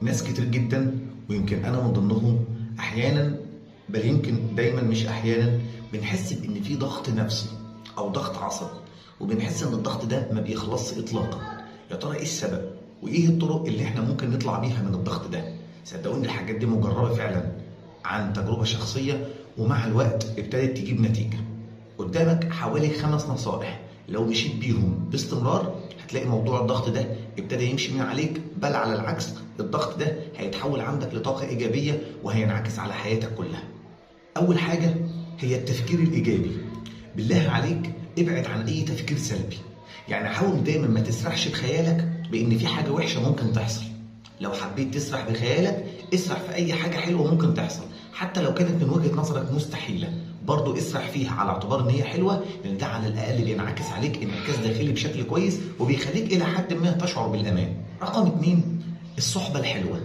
ناس كتير جدا ويمكن انا من ضمنهم احيانا، بل يمكن دايما مش احيانا، بنحس بان في ضغط نفسي او ضغط عصبي، وبنحس ان الضغط ده ما بيخلصش اطلاقا. يا ترى ايه السبب وايه الطرق اللي احنا ممكن نطلع بيها من الضغط ده؟ صدقوني الحاجات دي مجربة فعلا عن تجربة شخصية، ومع الوقت ابتدت تجيب نتيجة. قدامك حوالي 5 نصائح لو مشيت بيهم باستمرار هتلاقي موضوع الضغط ده ابتدى يمشي من عليك، بل على العكس الضغط ده هيتحول عندك لطاقة إيجابية وهينعكس على حياتك كلها. أول حاجة هي التفكير الإيجابي. بالله عليك ابعد عن أي تفكير سلبي، يعني حاول دايما ما تسرحش بخيالك بإن في حاجة وحشة ممكن تحصل. لو حبيت تسرح بخيالك اسرح في أي حاجة حلوة ممكن تحصل، حتى لو كانت من وجهة نظرك مستحيلة برضه اسرح فيها على اعتبار ان هي حلوه، لان ده على الاقل بينعكس عليك انعكاس داخلي بشكل كويس وبيخليك الى حد ما تشعر بالامان. رقم 2، الصحبه الحلوه.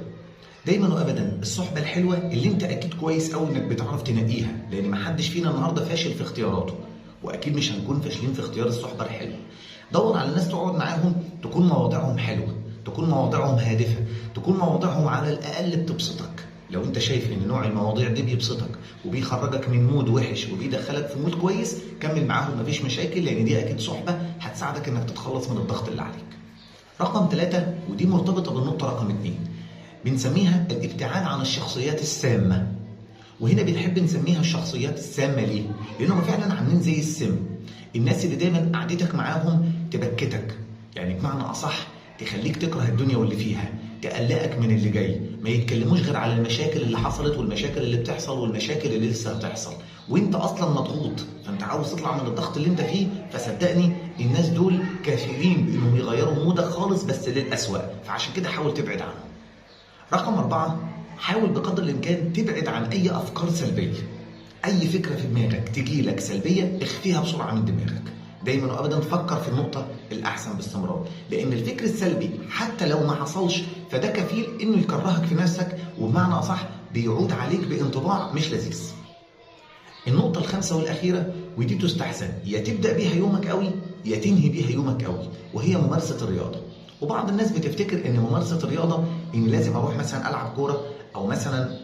دايما وابدا الصحبه الحلوه اللي انت اكيد كويس قوي انك بتعرف تنقيها، لان محدش فينا النهارده فاشل في اختياراته، واكيد مش هنكون فاشلين في اختيار الصحبه الحلوه. دور على ناس تقعد معاهم تكون مواضيعهم حلوه، تكون مواضيعهم هادفه، تكون مواضيعهم على الاقل بتبسطك. لو انت شايف ان نوع المواضيع دي بيبسطك وبيخرجك من مود وحش وبيدخلك في مود كويس، كمل معاهم مفيش مشاكل، لان دي اكيد صحبه هتساعدك انك تتخلص من الضغط اللي عليك. رقم 3، ودي مرتبطه بالنقطه رقم 2، بنسميها الابتعاد عن الشخصيات السامه. وهنا بنحب نسميها الشخصيات السامه ليه؟ لانهم فعلا عاملين زي السم. الناس اللي دايما قعدتك معاهم تبكتك، يعني بمعنى اصح تخليك تكره الدنيا واللي فيها، تقلقك من اللي جاي، ما يتكلموش غير على المشاكل اللي حصلت والمشاكل اللي بتحصل والمشاكل اللي لسه هتحصل، وانت اصلا مضغوط فانت عاوز تطلع من الضغط اللي انت فيه. فصدقني الناس دول كافيين بانهم يغيروا مودك خالص بس للأسوأ، فعشان كده حاول تبعد عنهم. رقم 4، حاول بقدر الامكان تبعد عن اي افكار سلبيه. اي فكره في دماغك تجيلك سلبيه اخفيها بسرعه من دماغك. دايما وابدا فكر في النقطه الاحسن باستمرار، لان الفكر السلبي حتى لو ما حصلش فده كفيل انه يكرهك في نفسك، وبمعنى اصح بيعود عليك بانطباع مش لذيذ. النقطه الخامسه والاخيره، ودي تستحسن يا تبدا بيها يومك قوي يا تنهي بيها يومك قوي، وهي ممارسه الرياضه. وبعض الناس بتفتكر ان ممارسه الرياضه ان لازم اروح مثلا العب كوره او مثلا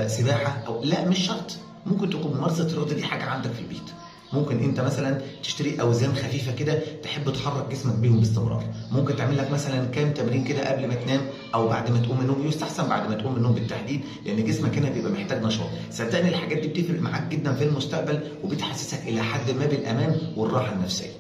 سباحه، او لا مش شرط. ممكن تكون ممارسه الرياضه دي حاجه عندك في البيت. ممكن انت مثلا تشتري اوزان خفيفه كده تحب تحرك جسمك بيهم باستمرار. ممكن تعمل لك مثلا كام تمرين كده قبل ما تنام او بعد ما تقوم من النوم، يستحسن بعد ما تقوم من النوم بالتحديد، لان جسمك هنا بيبقى محتاج نشاط. صدقني الحاجات دي بتفرق معاك جدا في المستقبل وبتحسسك الى حد ما بالامان والراحه النفسيه.